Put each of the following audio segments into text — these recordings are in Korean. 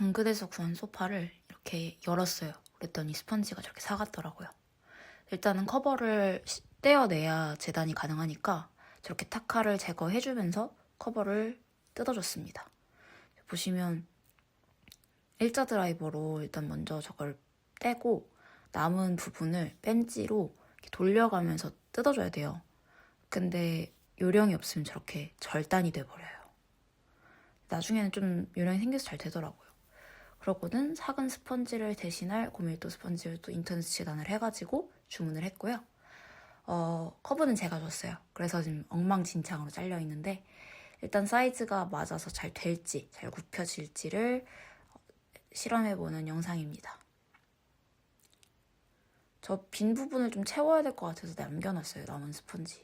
당근에서 구한 소파를 이렇게 열었어요. 그랬더니 스펀지가 저렇게 사갔더라고요. 일단은 커버를 떼어내야 재단이 가능하니까 저렇게 타카를 제거해주면서 커버를 뜯어줬습니다. 보시면 일자 드라이버로 일단 먼저 저걸 떼고 남은 부분을 벤치로 돌려가면서 뜯어줘야 돼요. 근데 요령이 없으면 저렇게 절단이 돼버려요. 나중에는 좀 요령이 생겨서 잘 되더라고요. 그러고는 작은 스펀지를 대신할 고밀도 스펀지를 또 인터넷 재단을 해가지고 주문을 했고요. 커브는 제가 줬어요. 그래서 지금 엉망진창으로 잘려있는데 일단 사이즈가 맞아서 잘 될지 잘 굽혀질지를 실험해보는 영상입니다. 저 빈 부분을 좀 채워야 될 것 같아서 남겨놨어요. 남은 스펀지.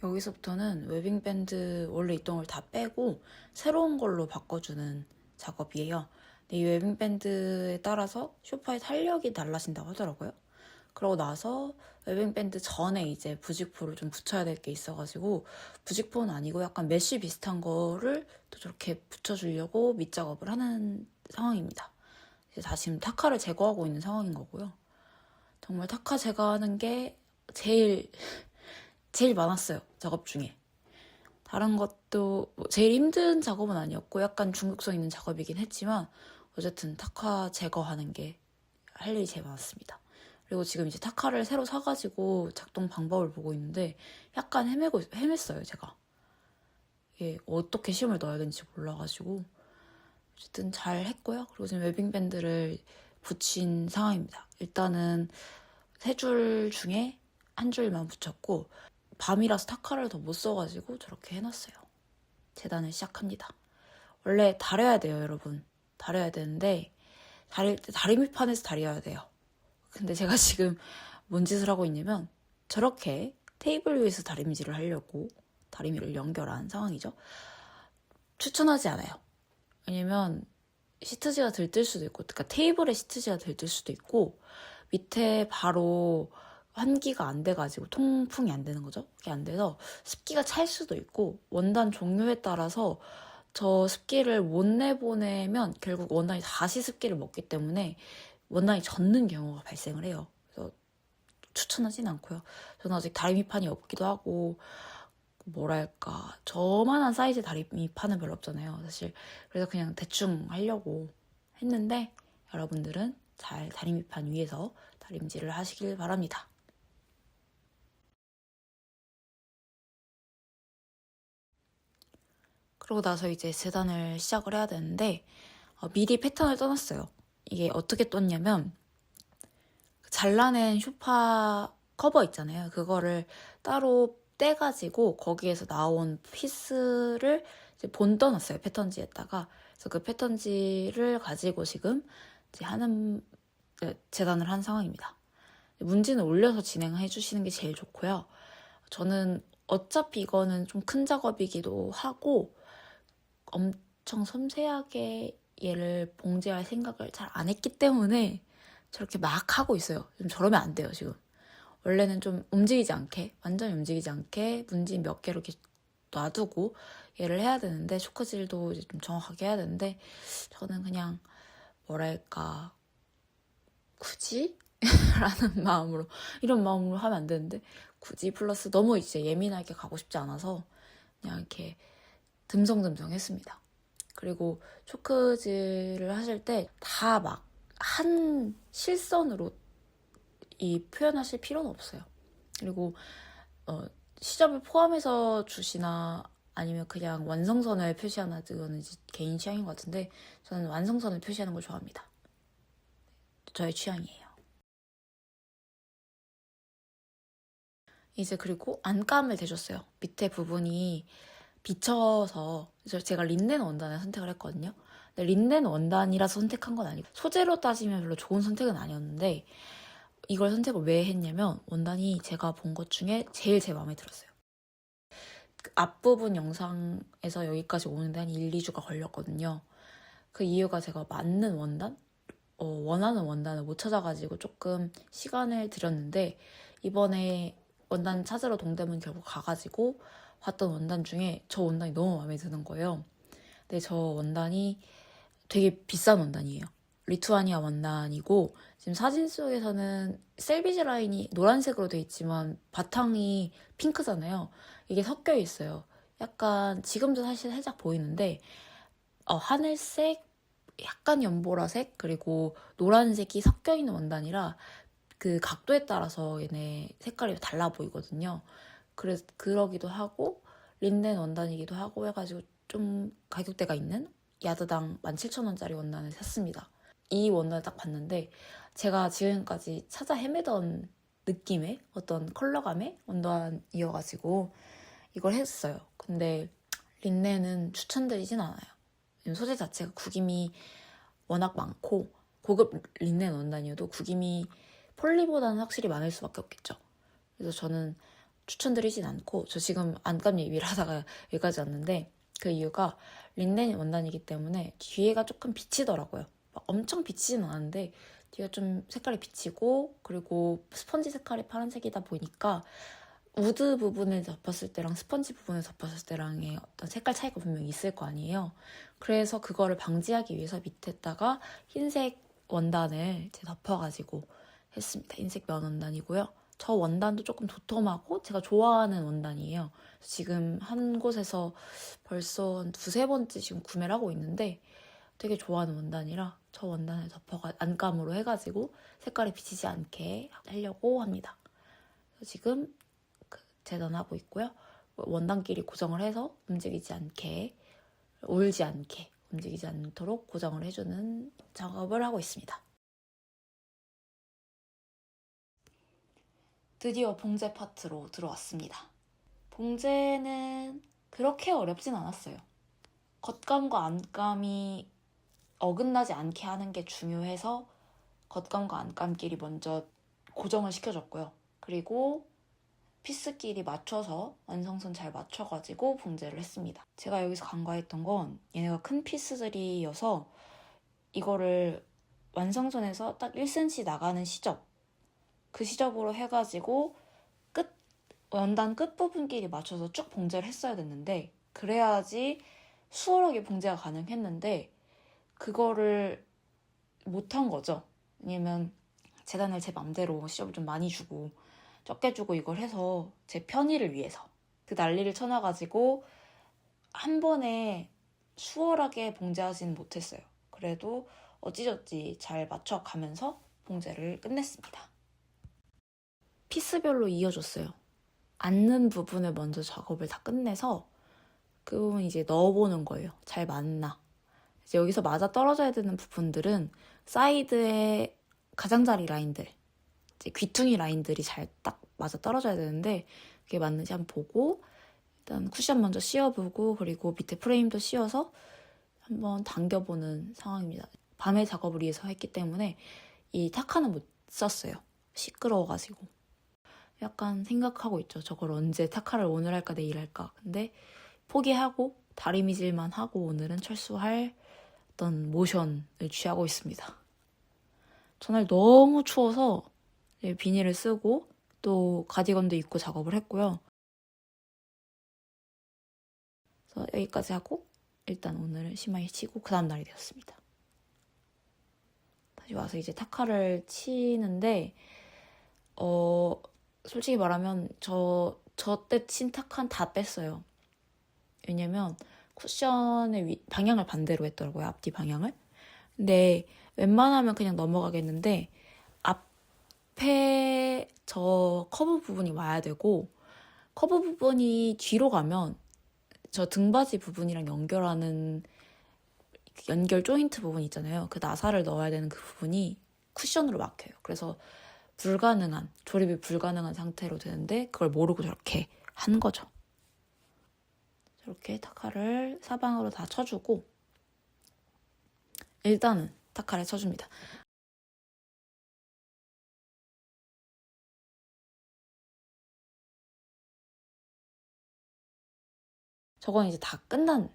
여기서부터는 웨빙밴드 원래 있던 걸 다 빼고 새로운 걸로 바꿔주는 작업이에요. 근데 이 웨빙밴드에 따라서 소파의 탄력이 달라진다고 하더라고요. 그러고 나서 웨빙밴드 전에 이제 부직포를 좀 붙여야 될 게 있어가지고 부직포는 아니고 약간 메쉬 비슷한 거를 또 저렇게 붙여주려고 밑작업을 하는 상황입니다. 이제 다시 타카를 제거하고 있는 상황인 거고요. 정말 타카 제거하는 게 제일 많았어요. 작업 중에. 다른 것도 제일 힘든 작업은 아니었고 약간 중독성 있는 작업이긴 했지만 어쨌든 타카 제거하는 게 할 일이 제일 많았습니다. 그리고 지금 이제 타카를 새로 사가지고 작동 방법을 보고 있는데 약간 헤맸어요, 제가. 이게 어떻게 심을 넣어야 되는지 몰라가지고 어쨌든 잘 했고요. 그리고 지금 웨빙밴드를 붙인 상황입니다. 일단은 3줄 중에 한 줄만 붙였고 밤이라서 타카를 더 못 써가지고 저렇게 해놨어요. 재단을 시작합니다. 원래 다려야 돼요, 여러분. 다려야 되는데 다릴 때 다리미판에서 다려야 돼요. 근데 제가 지금 뭔 짓을 하고 있냐면 저렇게 테이블 위에서 다림질을 하려고 다리미를 연결한 상황이죠. 추천하지 않아요. 왜냐면 시트지가 들뜰 수도 있고, 그러니까 테이블에 시트지가 들뜰 수도 있고 밑에 바로 환기가 안 돼가지고 통풍이 안 되는 거죠. 그게 안 돼서 습기가 찰 수도 있고 원단 종류에 따라서 저 습기를 못 내보내면 결국 원단이 다시 습기를 먹기 때문에 원단이 젖는 경우가 발생을 해요. 그래서 추천하진 않고요. 저는 아직 다리미판이 없기도 하고 뭐랄까 저만한 사이즈의 다리미판은 별로 없잖아요, 사실. 그래서 그냥 대충 하려고 했는데 여러분들은 잘 다리미판 위에서 다림질을 하시길 바랍니다. 그러고 나서 이제 재단을 시작을 해야 되는데 미리 패턴을 떠났어요. 이게 어떻게 떴냐면 잘라낸 소파 커버 있잖아요. 그거를 따로 떼가지고 거기에서 나온 피스를 이제 본떠놨어요. 패턴지에다가. 그래서 그 패턴지를 가지고 지금 이제 재단을 한 상황입니다. 문지는 올려서 진행해 주시는 게 제일 좋고요. 저는 어차피 이거는 좀 큰 작업이기도 하고 엄청 섬세하게 얘를 봉제할 생각을 잘 안 했기 때문에 저렇게 막 하고 있어요. 좀 저러면 안 돼요, 지금. 원래는 좀 움직이지 않게, 완전히 움직이지 않게 문지 몇 개로 이렇게 놔두고 얘를 해야 되는데, 초크질도 이제 좀 정확하게 해야 되는데, 저는 그냥, 뭐랄까, 굳이? 라는 마음으로, 이런 마음으로 하면 안 되는데, 굳이 플러스 너무 이제 예민하게 가고 싶지 않아서, 그냥 이렇게 듬성듬성 했습니다. 그리고 초크질을 하실 때 다 막 한 실선으로 이 표현하실 필요는 없어요. 그리고 시접을 포함해서 주시나 아니면 그냥 완성선을 표시하나 그거는 이제 개인 취향인 것 같은데 저는 완성선을 표시하는 걸 좋아합니다. 저의 취향이에요. 이제 그리고 안감을 대줬어요. 밑에 부분이 비쳐서 제가 린넨 원단을 선택을 했거든요. 근데 린넨 원단이라서 선택한 건 아니고 소재로 따지면 별로 좋은 선택은 아니었는데 이걸 선택을 왜 했냐면 원단이 제가 본 것 중에 제일 제 마음에 들었어요. 그 앞부분 영상에서 여기까지 오는데 한 1, 2주가 걸렸거든요. 그 이유가 제가 맞는 원단? 원하는 원단을 못 찾아가지고 조금 시간을 들였는데 이번에 원단 찾으러 동대문 결국 가가지고 봤던 원단 중에 저 원단이 너무 마음에 드는 거예요. 근데 저 원단이 되게 비싼 원단이에요. 리투아니아 원단이고 지금 사진 속에서는 셀비지 라인이 노란색으로 돼 있지만 바탕이 핑크잖아요. 이게 섞여 있어요. 약간 지금도 사실 살짝 보이는데 하늘색, 약간 연보라색, 그리고 노란색이 섞여 있는 원단이라 그 각도에 따라서 얘네 색깔이 달라 보이거든요. 그래서 그러기도 하고 린넨 원단이기도 하고 해가지고 좀 가격대가 있는 야드당 17,000원짜리 원단을 샀습니다. 이 원단을 딱 봤는데 제가 지금까지 찾아 헤매던 느낌의 어떤 컬러감의 원단이어가지고 이걸 했어요. 근데 린넨은 추천드리진 않아요. 소재 자체가 구김이 워낙 많고 고급 린넨 원단이어도 구김이 폴리보다는 확실히 많을 수밖에 없겠죠. 그래서 저는 추천드리진 않고 저 지금 안감 얘기를 하다가 여기까지 왔는데 그 이유가 린넨 원단이기 때문에 뒤에가 조금 비치더라고요. 막 엄청 비치진 않았는데 뒤가 좀 색깔이 비치고 그리고 스펀지 색깔이 파란색이다 보니까 우드 부분을 덮었을 때랑 스펀지 부분을 덮었을 때랑의 어떤 색깔 차이가 분명히 있을 거 아니에요. 그래서 그거를 방지하기 위해서 밑에다가 흰색 원단을 덮어가지고 했습니다. 흰색 면 원단이고요. 저 원단도 조금 도톰하고 제가 좋아하는 원단이에요. 지금 한 곳에서 벌써 한 두세 번째 지금 구매를 하고 있는데 되게 좋아하는 원단이라 저 원단을 안감으로 해가지고 색깔이 비치지 않게 하려고 합니다. 지금 재단하고 있고요. 원단끼리 고정을 해서 움직이지 않게, 울지 않게, 움직이지 않도록 고정을 해주는 작업을 하고 있습니다. 드디어 봉제 파트로 들어왔습니다. 봉제는 그렇게 어렵진 않았어요. 겉감과 안감이 어긋나지 않게 하는 게 중요해서 겉감과 안감끼리 먼저 고정을 시켜줬고요. 그리고 피스끼리 맞춰서 완성선 잘 맞춰가지고 봉제를 했습니다. 제가 여기서 간과했던 건 얘네가 큰 피스들이어서 이거를 완성선에서 딱 1cm 나가는 시접, 그 시접으로 해가지고 원단 끝부분끼리 맞춰서 쭉 봉제를 했어야 됐는데 그래야지 수월하게 봉제가 가능했는데 그거를 못한 거죠. 왜냐면 재단을 제 맘대로 시접을 좀 많이 주고 적게 주고 이걸 해서 제 편의를 위해서 그 난리를 쳐놔가지고 한 번에 수월하게 봉제하지는 못했어요. 그래도 어찌저찌 잘 맞춰가면서 봉제를 끝냈습니다. 피스별로 이어줬어요. 앉는 부분을 먼저 작업을 다 끝내서 그 부분 이제 넣어보는 거예요. 잘 맞나. 이제 여기서 맞아 떨어져야 되는 부분들은 사이드의 가장자리 라인들, 이제 귀퉁이 라인들이 잘 딱 맞아 떨어져야 되는데 그게 맞는지 한번 보고 일단 쿠션 먼저 씌워보고 그리고 밑에 프레임도 씌워서 한번 당겨보는 상황입니다. 밤에 작업을 위해서 했기 때문에 이 타카는 못 썼어요. 시끄러워가지고. 약간 생각하고 있죠. 저걸 언제 타카를 오늘 할까 내일 할까. 근데 포기하고 다리미질만 하고 오늘은 철수할 어떤 모션을 취하고 있습니다. 전날 너무 추워서 비닐을 쓰고 또 가디건도 입고 작업을 했고요. 그래서 여기까지 하고 일단 오늘은 심하게 치고 그 다음 날이 되었습니다. 다시 와서 이제 타카를 치는데 솔직히 말하면 저 때 친 타카는 다 뺐어요. 왜냐면 쿠션의 방향을 반대로 했더라고요. 앞뒤 방향을. 근데 웬만하면 그냥 넘어가겠는데 앞에 저 커브 부분이 와야 되고 커브 부분이 뒤로 가면 저 등받이 부분이랑 연결하는 연결 조인트 부분 있잖아요. 그 나사를 넣어야 되는 그 부분이 쿠션으로 막혀요. 그래서 조립이 불가능한 상태로 되는데 그걸 모르고 저렇게 한 거죠. 저렇게 타카를 사방으로 다 쳐주고 일단은 타카를 쳐줍니다. 저건 이제 다 끝난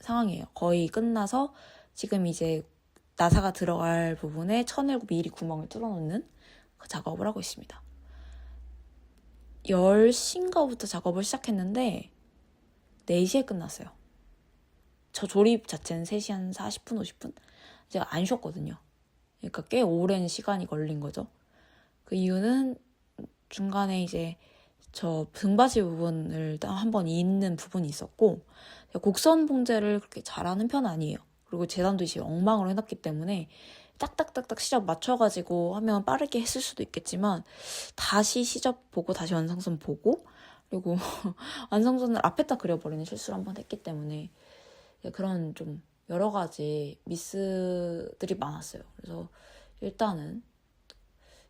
상황이에요. 거의 끝나서 지금 이제 나사가 들어갈 부분에 천을 미리 구멍을 뚫어놓는 그 작업을 하고 있습니다. 10시인가부터 작업을 시작했는데 4시에 끝났어요. 저 조립 자체는 3시 한 40분, 50분? 제가 안 쉬었거든요. 그러니까 꽤 오랜 시간이 걸린 거죠. 그 이유는 중간에 이제 저 등받이 부분을 한번 잇는 부분이 있었고, 곡선 봉제를 그렇게 잘하는 편 아니에요. 그리고 재단도 이제 엉망으로 해놨기 때문에 딱딱딱딱 시접 맞춰가지고 하면 빠르게 했을 수도 있겠지만, 다시 시접 보고 다시 완성선 보고, 그리고 완성선을 앞에다 그려버리는 실수를 한번 했기 때문에 그런 좀 여러 가지 미스들이 많았어요. 그래서 일단은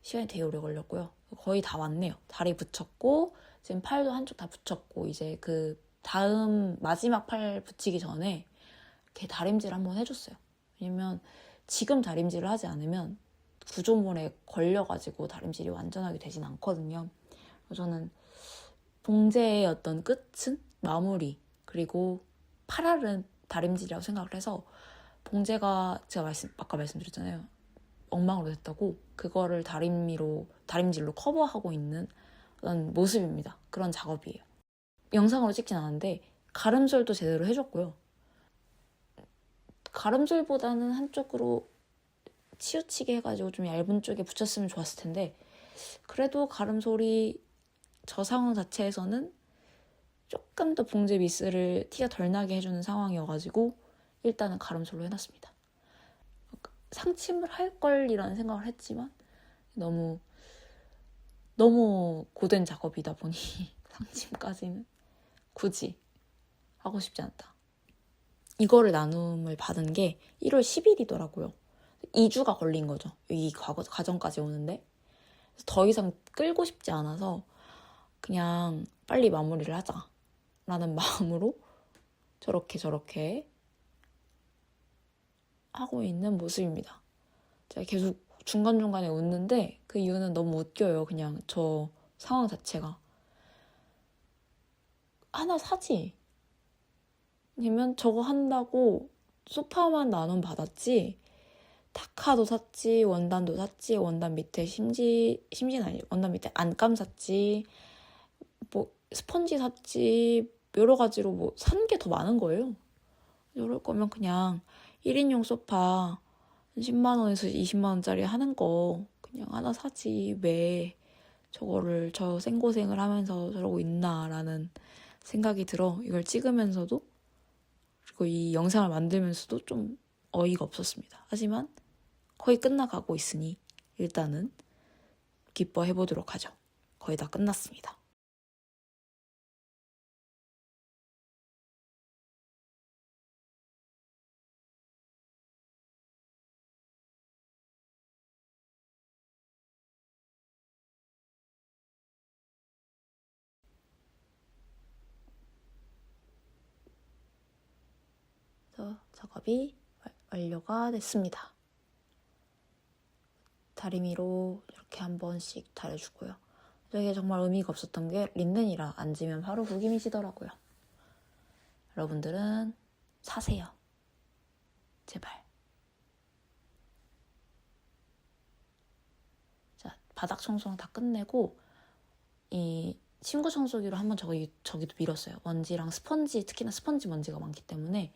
시간이 되게 오래 걸렸고요. 거의 다 왔네요. 다리 붙였고, 지금 팔도 한쪽 다 붙였고, 이제 그 다음 마지막 팔 붙이기 전에 이렇게 다림질 한번 해줬어요. 왜냐면 지금 다림질을 하지 않으면 구조물에 걸려가지고 다림질이 완전하게 되진 않거든요. 그래서 저는 봉제의 어떤 끝은 마무리, 그리고 팔알은 다림질이라고 생각을 해서, 봉제가 제가 아까 말씀드렸잖아요. 엉망으로 됐다고. 그거를 다림질로 커버하고 있는 그런 모습입니다. 그런 작업이에요. 영상으로 찍진 않았는데 가름솔도 제대로 해줬고요. 가름솔보다는 한쪽으로 치우치게 해가지고 좀 얇은 쪽에 붙였으면 좋았을 텐데, 그래도 가름솔이 저 상황 자체에서는 조금 더 봉제 미스를 티가 덜 나게 해주는 상황이어가지고 일단은 가름솔로 해놨습니다. 상침을 할 걸이라는 생각을 했지만 너무 고된 작업이다 보니 상침까지는 굳이 하고 싶지 않다. 이거를 나눔을 받은 게 1월 10일이더라고요. 2주가 걸린 거죠. 이 과정까지 오는데. 더 이상 끌고 싶지 않아서 그냥 빨리 마무리를 하자라는 마음으로 저렇게 하고 있는 모습입니다. 제가 계속 중간중간에 웃는데 그 이유는 너무 웃겨요. 그냥 저 상황 자체가. 하나 사지. 아니면 저거 한다고 소파만 나눔 받았지, 타카도 샀지, 원단도 샀지, 원단 밑에 원단 밑에 안감 샀지, 뭐 스펀지 샀지, 여러 가지로 뭐 산 게 더 많은 거예요. 이럴 거면 그냥 1인용 소파 10만 원에서 20만 원짜리 하는 거 그냥 하나 사지, 왜 저거를 저 생고생을 하면서 저러고 있나라는 생각이 들어. 이걸 찍으면서도, 그리고 이 영상을 만들면서도 좀 어이가 없었습니다. 하지만 거의 끝나가고 있으니 일단은 기뻐해보도록 하죠. 거의 다 끝났습니다. 그래서 작업이 완료가 됐습니다. 다리미로 이렇게 한 번씩 다려주고요. 이게 정말 의미가 없었던 게 린넨이라 앉으면 바로 구김이 지더라고요. 여러분들은 사세요. 제발. 자, 바닥 청소는 다 끝내고 이 침구 청소기로 한번 저기도 밀었어요. 먼지랑 스펀지, 특히나 스펀지 먼지가 많기 때문에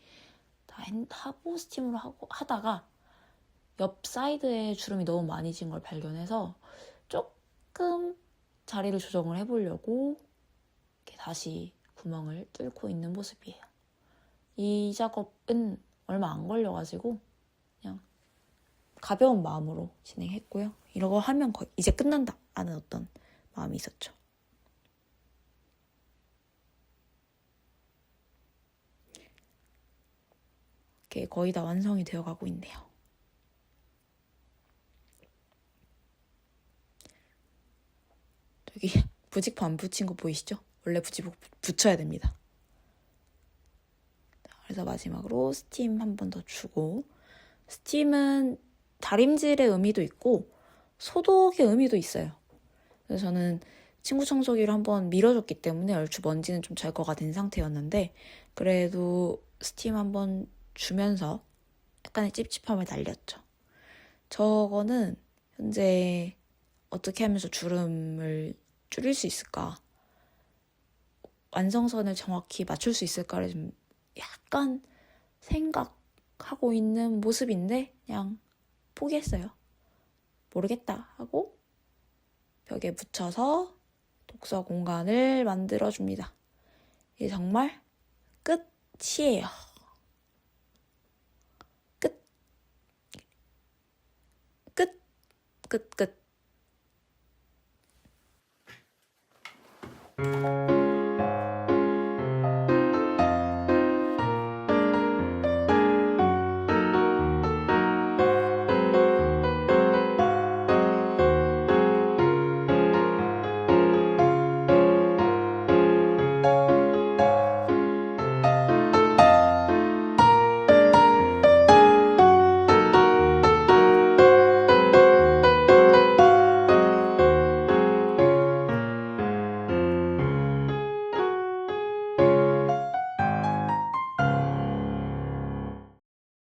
다 하고 스팀으로 하다가 옆 사이드에 주름이 너무 많이 진 걸 발견해서 조금 자리를 조정을 해보려고 이렇게 다시 구멍을 뚫고 있는 모습이에요. 이 작업은 얼마 안 걸려가지고 그냥 가벼운 마음으로 진행했고요. 이러고 하면 거의 이제 끝난다 라는 어떤 마음이 있었죠. 이렇게 거의 다 완성이 되어가고 있네요. 저기 부직포 안 붙인 거 보이시죠? 원래 부직포 붙여야 됩니다. 그래서 마지막으로 스팀 한 번 더 주고, 스팀은 다림질의 의미도 있고 소독의 의미도 있어요. 그래서 저는 침구 청소기를 한번 밀어줬기 때문에 얼추 먼지는 좀 제거가 된 상태였는데, 그래도 스팀 한번 주면서 약간의 찝찝함을 날렸죠. 저거는 현재 어떻게 하면서 주름을 줄일 수 있을까, 완성선을 정확히 맞출 수 있을까를 좀 약간 생각 하고 있는 모습인데 그냥 포기했어요. 모르겠다 하고 벽에 붙여서 독서 공간을 만들어줍니다. 이게 정말 끝이에요. 끝. 끝. 끝. 끝.